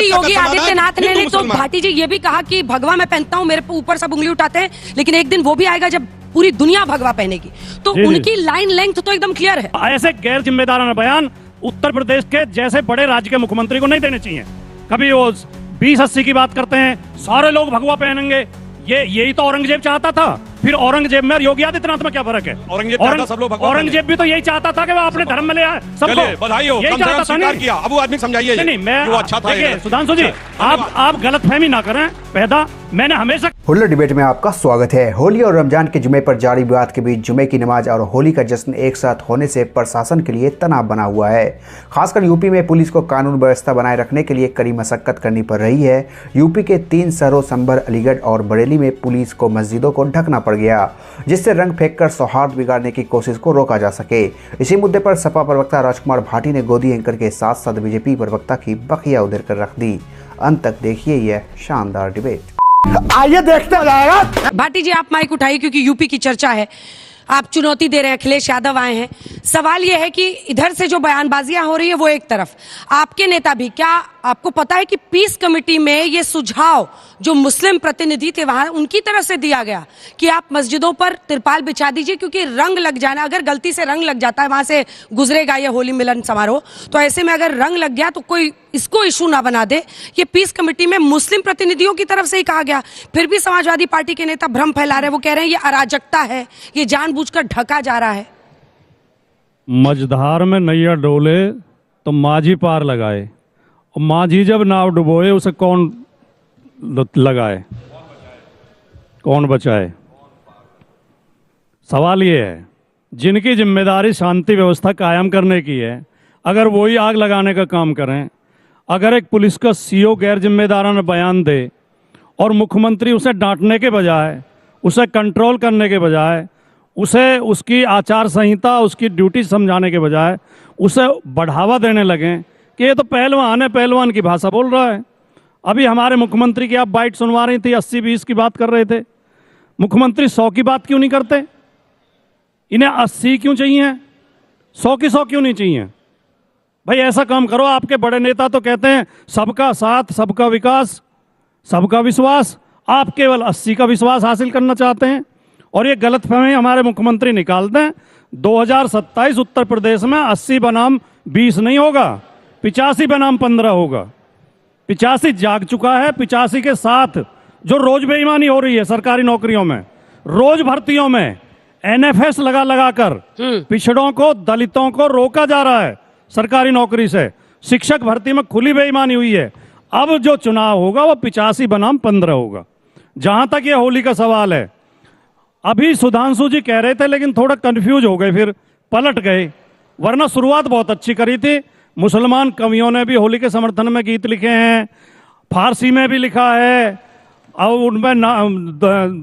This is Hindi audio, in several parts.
योगी आदित्यनाथ ने तो भाटी जी ये भी कहा कि भगवा मैं पहनता हूँ, मेरे ऊपर सब उंगली उठाते हैं, लेकिन एक दिन वो भी आएगा जब पूरी दुनिया भगवा पहनेगी। तो उनकी लाइन लेंथ तो एकदम क्लियर है। ऐसे गैर जिम्मेदाराना बयान उत्तर प्रदेश के जैसे बड़े राज्य के मुख्यमंत्री को नहीं देने चाहिए। कभी वो 2080 की बात करते हैं, सारे लोग भगवा पहनेंगे, यही तो औरंगजेब चाहता था। फिर औरंगजेब में और योगी आदित्यनाथ में क्या फर्क है? औरंगजेब भी तो यही चाहता था कि वो अपने धर्म में ले आए सबको। बधाई हो, यही चाहता था। नहीं किया। अब वो आदमी समझाइए। नहीं, मैं अच्छा था। सुधांशु जी, आप गलतफहमी ना करें पैदा। मैंने हमेशा हुल्लड़ डिबेट में आपका स्वागत है। होली और रमजान के जुमे पर जारी विवाद के बीच जुमे की नमाज और होली का जश्न एक साथ होने से प्रशासन के लिए तनाव बना हुआ है। खासकर यूपी में पुलिस को कानून व्यवस्था बनाए रखने के लिए कड़ी मशक्कत करनी पड़ रही है। यूपी के 3 शहरों संभल, अलीगढ़ और बरेली में पुलिस को मस्जिदों को ढकना पड़ गया, जिससे रंग फेंककर सौहार्द बिगाड़ने की कोशिश को रोका जा सके। इसी मुद्दे पर सपा प्रवक्ता राजकुमार भाटी ने गोदी एंकर के साथ साथ बीजेपी प्रवक्ता की बखिया उधेड़ कर रख दी। अंत तक देखिए यह शानदार डिबेट। आइए देखते हो जाएगा। भाटी जी आप माइक उठाइए, क्योंकि यूपी की चर्चा है, आप चुनौती दे रहे हैं, अखिलेश यादव आए हैं। सवाल यह है कि इधर से जो बयानबाजियां हो रही है वो एक तरफ, आपके नेता भी, क्या आपको पता है कि पीस कमेटी में ये सुझाव जो मुस्लिम प्रतिनिधि थे वहां उनकी तरफ से दिया गया कि आप मस्जिदों पर तिरपाल बिछा दीजिए, क्योंकि रंग लग जाना, अगर गलती से रंग लग जाता है, वहां से गुजरेगा ये होली मिलन समारोह, तो ऐसे में अगर रंग लग गया तो कोई इसको इशू ना बना दे। ये पीस कमेटी में मुस्लिम प्रतिनिधियों की तरफ से ही कहा गया। फिर भी समाजवादी पार्टी के नेता भ्रम फैला रहे हैं, वो कह रहे हैं ये अराजकता है, ये जानबूझकर ढका जा रहा है। मझधार में नैया डोले तो माझी पार लगाए, और माझी जब नाव डुबोए उसे कौन लगाए, कौन बचाए? सवाल ये है, जिनकी जिम्मेदारी शांति व्यवस्था कायम करने की है, अगर वही आग लगाने का काम करें, अगर एक पुलिस का सीओ गैर जिम्मेदाराना बयान दे और मुख्यमंत्री उसे डांटने के बजाय, उसे कंट्रोल करने के बजाय, उसे उसकी आचार संहिता, उसकी ड्यूटी समझाने के बजाय उसे बढ़ावा देने लगें कि ये तो पहलवान है, पहलवान की भाषा बोल रहा है। अभी हमारे मुख्यमंत्री की आप बाइट सुनवा रही थी, 80-20 की बात कर रहे थे। मुख्यमंत्री 100 की बात क्यों नहीं करते? इन्हें 80 क्यों चाहिए? 100 की 100 क्यों नहीं चाहिए? भाई ऐसा काम करो। आपके बड़े नेता तो कहते हैं सबका साथ, सबका विकास, सबका विश्वास। आप केवल 80 का विश्वास हासिल करना चाहते हैं, और ये गलतफहमी हमारे मुख्यमंत्री निकाल दें। 2027 उत्तर प्रदेश में 80 बनाम 20 नहीं होगा, 85 बनाम 15 होगा। 85 जाग चुका है। 85 के साथ जो रोज बेईमानी हो रही है सरकारी नौकरियों में, रोज भर्तियों में NFS लगा लगा कर पिछड़ों को, दलितों को रोका जा रहा है सरकारी नौकरी से। शिक्षक भर्ती में खुली बेईमानी हुई है। अब जो चुनाव होगा वो 85 बनाम 15 होगा। जहां तक ये होली का सवाल है, अभी सुधांशु जी कह रहे थे लेकिन थोड़ा कंफ्यूज हो गए, फिर पलट गए, वरना शुरुआत बहुत अच्छी करी थी। मुसलमान कवियों ने भी होली के समर्थन में गीत लिखे हैं, फारसी में भी लिखा है, और उनमें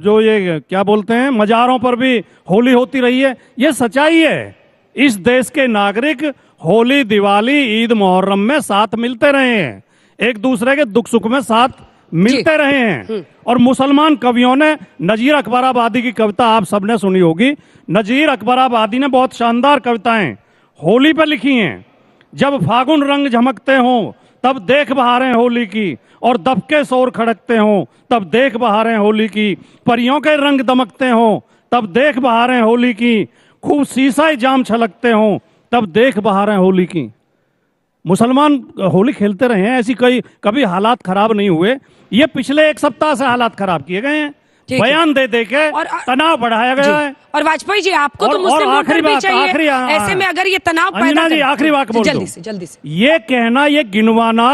जो ये क्या बोलते हैं, मज़ारों पर भी होली होती रही है। ये सच्चाई है। इस देश के नागरिक होली, दिवाली, ईद, मुहर्रम में साथ मिलते रहे हैं, एक दूसरे के दुख सुख में साथ मिलते रहे हैं। और मुसलमान कवियों ने, नजीर अकबराबादी की कविता आप सबने सुनी होगी। नजीर अकबराबादी ने बहुत शानदार कविताएं होली पर लिखी हैं। जब फागुन रंग झमकते हों तब देख बहारें होली की, और दबके शोर खड़कते हों तब देख बहारें होली की, परियों के रंग दमकते हों तब देख बहारें होली की, खूब शीशा जाम छलकते हों तब देख बहारें होली की। मुसलमान होली खेलते रहे हैं, ऐसी कभी हालात खराब नहीं हुए। ये पिछले 1 सप्ताह से हालात खराब किए गए हैं, बयान दे दे के तनाव बढ़ाया गया है। और वाजपेयी जी आपको तो मुस्लिम वोटर भी चाहिए, ऐसे में अगर ये तनाव पैदा जी, आखिरी बात बोल जल्दी से ये कहना, ये गिनवाना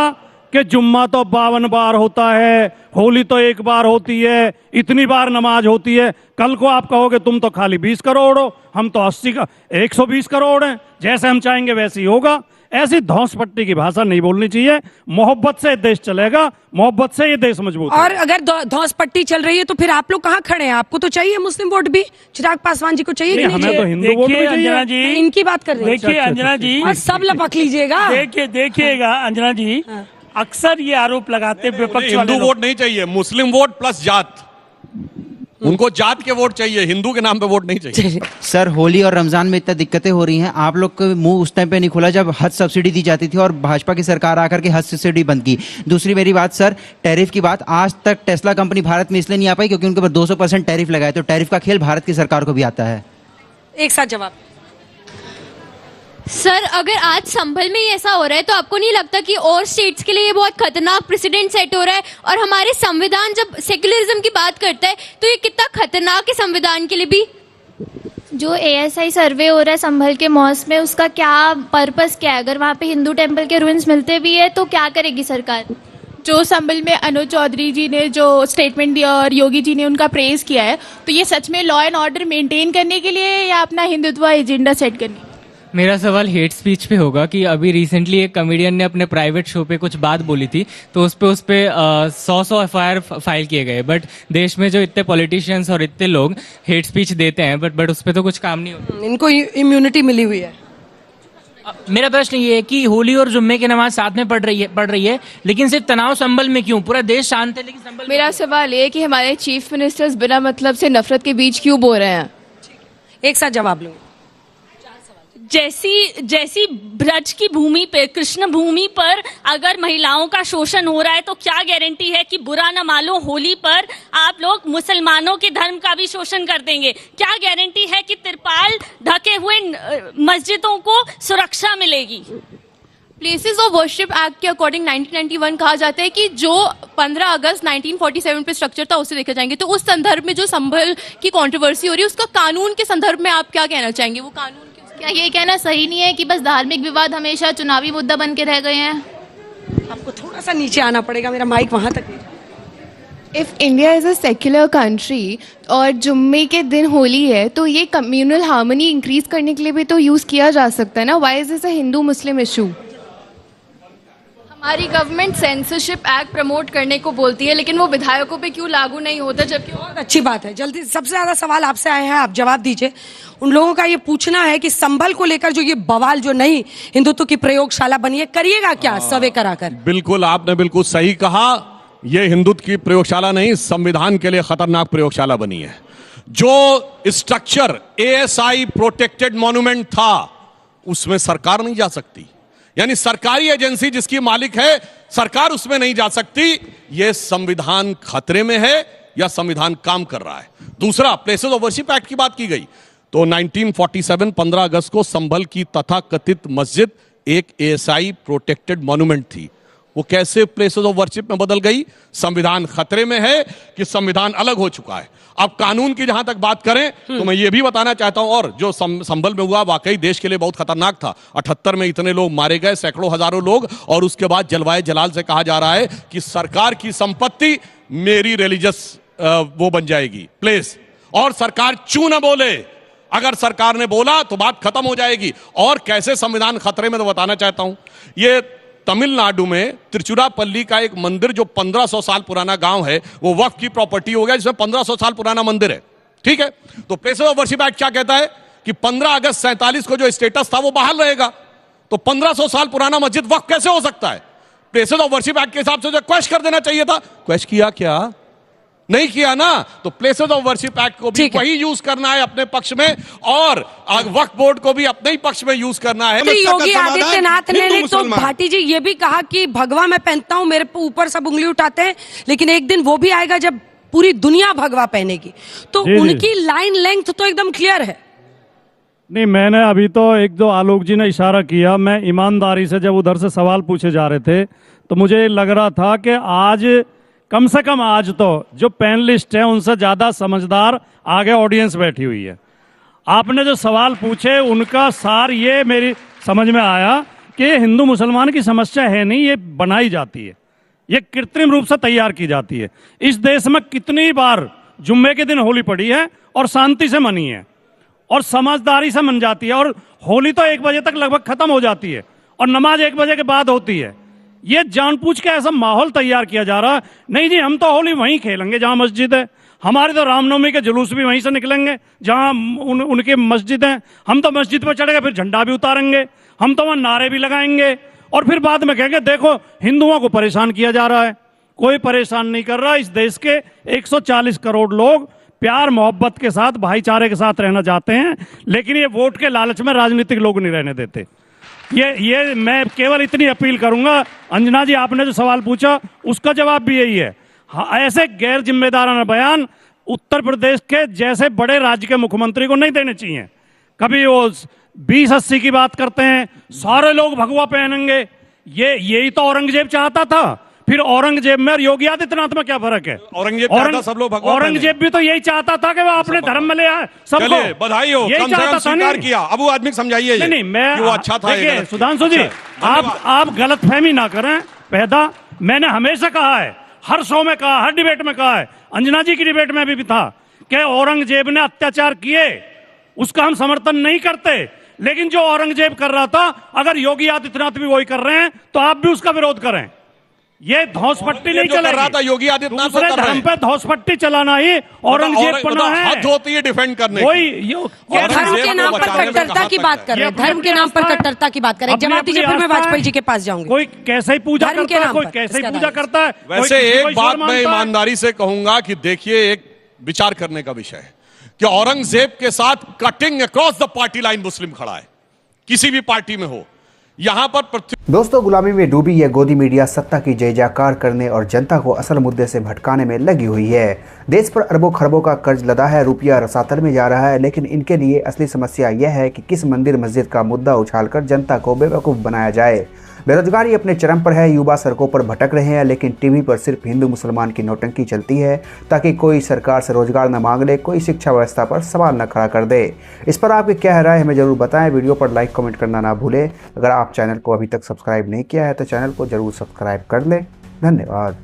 कि जुम्मा तो 52 बार होता है, होली तो 1 बार होती है, इतनी बार नमाज होती है। कल को आप कहोगे तुम तो खाली 20 करोड़ हो, हम तो 120 करोड़ हैं, जैसे हम चाहेंगे वैसे ही होगा। ऐसी धौंस पट्टी की भाषा नहीं बोलनी चाहिए। मोहब्बत से देश चलेगा, मोहब्बत से ये देश मजबूत है। और अगर धौंस पट्टी चल रही है तो फिर आप लोग कहाँ खड़े हैं? आपको तो चाहिए मुस्लिम वोट भी, चिराग पासवान जी को चाहिए कि नहीं? तो हिंदू वोट भी अंजना जी, इनकी बात कर रहे हैं। देखिए अंजना जी, और सब लपक लीजिएगा। देखिएगा अंजना जी, अक्सर ये आरोप लगाते विपक्ष वाले हिंदू वोट नहीं चाहिए, मुस्लिम वोट प्लस जात। उनको जात के वोट चाहिए, हिंदू के नाम पे वोट नहीं चाहिए। सर, होली और रमजान में इतना दिक्कतें हो रही हैं, आप लोग का मुंह उस टाइम पे नहीं खुला जब हज सब्सिडी दी जाती थी और भाजपा की सरकार आकर के हज सब्सिडी बंद की। दूसरी मेरी बात सर, टैरिफ की बात, आज तक टेस्ला कंपनी भारत में इसलिए नहीं आ पाई क्योंकि उनके ऊपर 200% टैरिफ लगाए, तो टैरिफ का खेल भारत की सरकार को भी आता है। एक साथ जवाब। सर, अगर आज संभल में ही ऐसा हो रहा है तो आपको नहीं लगता कि और स्टेट्स के लिए ये बहुत खतरनाक प्रेसिडेंट सेट हो रहा है? और हमारे संविधान जब सेक्युलरिज्म की बात करता है तो ये कितना खतरनाक है संविधान के लिए भी। जो ASI सर्वे हो रहा है संभल के मॉस में, उसका क्या पर्पस क्या है? अगर वहाँ पे हिंदू टेम्पल के रुइंस मिलते भी है तो क्या करेगी सरकार? जो संभल में अनुज चौधरी जी ने जो स्टेटमेंट दिया और योगी जी ने उनका प्रेज किया है, तो ये सच में लॉ एंड ऑर्डर मेंटेन करने के लिए या अपना हिंदुत्व एजेंडा सेट करने? मेरा सवाल हेट स्पीच पे होगा कि अभी रिसेंटली एक कॉमेडियन ने अपने प्राइवेट शो पे कुछ बात बोली थी, तो उस पे 100 FIR फाइल किए गए। बट देश में जो इतने पॉलिटिशियंस और इतने लोग हेट स्पीच देते हैं, बट उस पे तो कुछ काम नहीं होता। इनको इम्यूनिटी मिली हुई है। मेरा प्रश्न ये है कि होली और जुम्मे की नमाज साथ में पढ़ रही है, लेकिन सिर्फ तनाव संभल में क्यों? पूरा देश शांत है लेकिन संभल। मेरा सवाल ये है कि हमारे चीफ मिनिस्टर्स बिना मतलब से नफरत के बीच क्यों बो रहे हैं? एक साथ जवाब लूंगी। जैसी ब्रज की भूमि पे, कृष्ण भूमि पर अगर महिलाओं का शोषण हो रहा है तो क्या गारंटी है कि बुरा न मानो होली पर आप लोग मुसलमानों के धर्म का भी शोषण कर देंगे? क्या गारंटी है कि तिरपाल ढके हुए मस्जिदों को सुरक्षा मिलेगी? प्लेसेस ऑफ वर्शिप एक्ट के अकॉर्डिंग 1991 कहा जाता है कि जो 15 अगस्त 1947 पे स्ट्रक्चर था उसे देखे जाएंगे। तो उस संदर्भ में जो संभल की कंट्रोवर्सी हो रही है उसका कानून के संदर्भ में आप क्या कहना चाहेंगे? वो कानून क्या ये कहना सही नहीं है कि बस धार्मिक विवाद हमेशा चुनावी मुद्दा बन के रह गए हैं? आपको थोड़ा सा नीचे आना पड़ेगा, मेरा माइक वहां तक नहीं। If India is a secular country और जुम्मे के दिन होली है तो ये कम्युनल हार्मनी इंक्रीज करने के लिए भी तो यूज किया जा सकता है ना? Why is this a Hindu Muslim issue? हमारी गवर्नमेंट सेंसरशिप एक्ट प्रमोट करने को बोलती है, लेकिन वो विधायकों पे क्यों लागू नहीं होता? जबकि बहुत अच्छी बात है। जल्दी, सबसे ज्यादा सवाल आपसे आए हैं, आप जवाब दीजिए। उन लोगों का ये पूछना है कि संभल को लेकर जो ये बवाल, जो नई हिंदुत्व की प्रयोगशाला बनी है, करिएगा क्या सर्वे कराकर? बिल्कुल, आपने बिल्कुल सही कहा। यह हिंदुत्व की प्रयोगशाला नहीं, संविधान के लिए खतरनाक प्रयोगशाला बनी है। जो स्ट्रक्चर ASI प्रोटेक्टेड मॉन्यूमेंट था उसमें सरकार नहीं जा सकती, यानी सरकारी एजेंसी जिसकी मालिक है सरकार उसमें नहीं जा सकती। यह संविधान खतरे में है या संविधान काम कर रहा है? दूसरा, प्लेसेस ऑफ वर्शिप एक्ट की बात की गई तो 1947 15 अगस्त को संभल की तथाकथित मस्जिद एक ASI प्रोटेक्टेड मॉन्यूमेंट थी। वो कैसे प्लेसेस ऑफ वर्शिप में बदल गई? संविधान खतरे में है कि संविधान अलग हो चुका है? अब कानून की जहां तक बात करें तो मैं ये भी बताना चाहता हूं, और जो संभल में हुआ वाकई देश के लिए बहुत खतरनाक था। 78 में इतने लोग मारे गए, सैकड़ों हजारों लोग, और उसके बाद जलवाए जलाल से कहा जा रहा है कि सरकार की संपत्ति मेरी रिलीजियस वो बन जाएगी प्लेस, और सरकार चू न बोले। अगर सरकार ने बोला तो बात खत्म हो जाएगी। और कैसे संविधान खतरे में, तो बताना चाहता हूं। ये तमिलनाडु में तिरुचिरापल्ली का एक मंदिर जो 1500 साल पुराना गांव है, वो वक्फ की प्रॉपर्टी हो गया, जिसमें 1500 साल पुराना मंदिर है। ठीक है, तो प्लेसेस ऑफ वर्शिप एक्ट क्या कहता है कि 15 अगस्त 47 को जो स्टेटस था वो बहाल रहेगा। तो 1500 साल पुराना मस्जिद वक्फ कैसे हो सकता है? प्लेसेस ऑफ वर्शिप एक्ट के हिसाब से जो क्वेश्चन कर देना चाहिए था, क्वेश्चन किया क्या? नहीं किया ना। तो प्लेसेस ऑफ वर्शिप एक्ट को भी वही यूज करना है अपने पक्ष में, और वक्फ बोर्ड को भी अपने ही पक्ष में यूज करना है। योगी आदित्यनाथ ने तो भाटी जी ये भी कहा कि भगवा मैं पहनता हूं, मेरे ऊपर सब उंगली उठाते हैं, लेकिन एक दिन वो भी आएगा जब पूरी दुनिया भगवा पहनेगी। तो उनकी लाइन लेंथ तो एकदम क्लियर है। नहीं, मैंने अभी तो एक दो आलोक जी ने इशारा किया, मैं ईमानदारी से जब उधर से सवाल पूछे जा रहे थे तो मुझे लग रहा था कि आज कम से कम आज तो जो पैनलिस्ट हैं उनसे ज्यादा समझदार आगे ऑडियंस बैठी हुई है। आपने जो सवाल पूछे उनका सार ये मेरी समझ में आया कि हिंदू मुसलमान की समस्या है नहीं, ये बनाई जाती है, ये कृत्रिम रूप से तैयार की जाती है। इस देश में कितनी बार जुम्मे के दिन होली पड़ी है और शांति से मनी है और समझदारी से मन जाती है, और होली तो 1 बजे तक लगभग खत्म हो जाती है और नमाज 1 बजे के बाद होती है। ये जानबूझ के ऐसा माहौल तैयार किया जा रहा है। नहीं जी, हम तो होली वहीं खेलेंगे जहां मस्जिद है, हमारे तो रामनवमी के जुलूस भी वहीं से निकलेंगे जहां उनके मस्जिद है। हम तो मस्जिद पर चढ़ गए, फिर झंडा भी उतारेंगे, हम तो वहां नारे भी लगाएंगे, और फिर बाद में कहेंगे देखो हिंदुओं को परेशान किया जा रहा है। कोई परेशान नहीं कर रहा। इस देश के 140 करोड़ लोग प्यार मोहब्बत के साथ, भाईचारे के साथ रहना चाहते हैं, लेकिन ये वोट के लालच में राजनीतिक लोग नहीं रहने देते। ये मैं केवल इतनी अपील करूंगा। अंजना जी, आपने जो सवाल पूछा उसका जवाब भी यही है। हाँ, ऐसे गैर जिम्मेदाराना बयान उत्तर प्रदेश के जैसे बड़े राज्य के मुख्यमंत्री को नहीं देने चाहिए। कभी वो 20-80 की बात करते हैं, सारे लोग भगवा पहनेंगे, यही तो औरंगजेब चाहता था। फिर औरंगजेब में और योगी आदित्यनाथ में क्या फर्क है? औरंगजेब भी तो यही चाहता था कि वो अपने धर्म में ले आए सबको। बधाई हो, यही चाहता था। स्वीकार किया। अब वो आदमी समझाइए नहीं, मैं वो अच्छा था। देखिए सुधांशु जी, आप गलतफहमी ना करें पैदा। मैंने हमेशा कहा है, हर शो में कहा, हर डिबेट में कहा है, अंजना जी की डिबेट में भी था कि औरंगजेब ने अत्याचार किए, उसका हम समर्थन नहीं करते। लेकिन जो औरंगजेब कर रहा था, अगर योगी आदित्यनाथ भी वही कर रहे हैं तो आप भी उसका विरोध करें। ये धौंसपट्टी नहीं चल रहा था। योगी आदित्यनाथ दूसरे धर्म पे धौंसपट्टी चलाना ही औरंगजेब पना है। हद होती है डिफेंड करने की। धर्म के नाम पर कट्टरता की बात कर रहे हैं, धर्म के नाम पर कट्टरता की बात करें। जवाब दीजिए, फिर मैं वाजपेयी जी के पास जाऊंगी। कोई कैसे ही पूजा करता है, कोई कैसे ही पूजा करता है। वैसे एक बात मैं ईमानदारी से कहूंगा कि देखिए, एक विचार करने का विषय है कि औरंगजेब के साथ cutting across the party line Muslim खड़ा है, किसी भी पार्टी में हो। यहां पर दोस्तों, गुलामी में डूबी यह गोदी मीडिया सत्ता की जय जयकार करने और जनता को असल मुद्दे से भटकाने में लगी हुई है। देश पर अरबों खरबों का कर्ज लदा है, रुपया रसातल में जा रहा है, लेकिन इनके लिए असली समस्या यह है कि किस मंदिर मस्जिद का मुद्दा उछालकर जनता को बेवकूफ़ बनाया जाए। बेरोजगारी अपने चरम पर है, युवा सड़कों पर भटक रहे हैं, लेकिन टीवी पर सिर्फ हिंदू मुसलमान की नौटंकी चलती है ताकि कोई सरकार से रोजगार न मांग ले, कोई शिक्षा व्यवस्था पर सवाल न खड़ा कर दे। इस पर आपकी क्या राय हमें जरूर बताएं। वीडियो पर लाइक कमेंट करना ना भूलें। अगर आप चैनल को अभी तक सब्सक्राइब नहीं किया है तो चैनल को जरूर सब्सक्राइब कर लें। धन्यवाद।